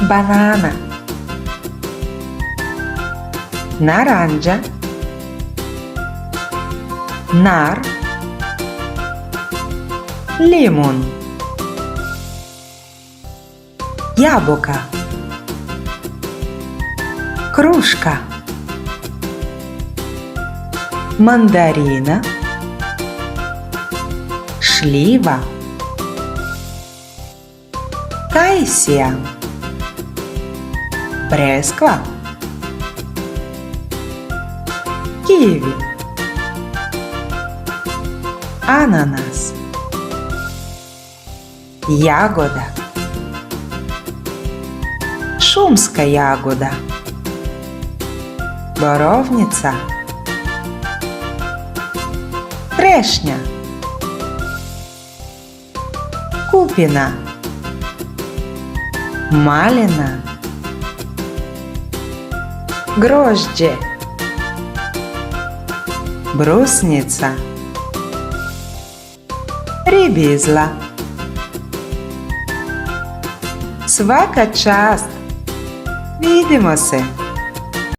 banana, naranja, nar, limon, яблуко, кружка, мандарина, шлива, кайсия, бресква, ківі, ананас, ягода, шумська ягода, боровниця, трешня, купіна, малина, гроздья, брусниця, рібізла. Свака част! Відімося!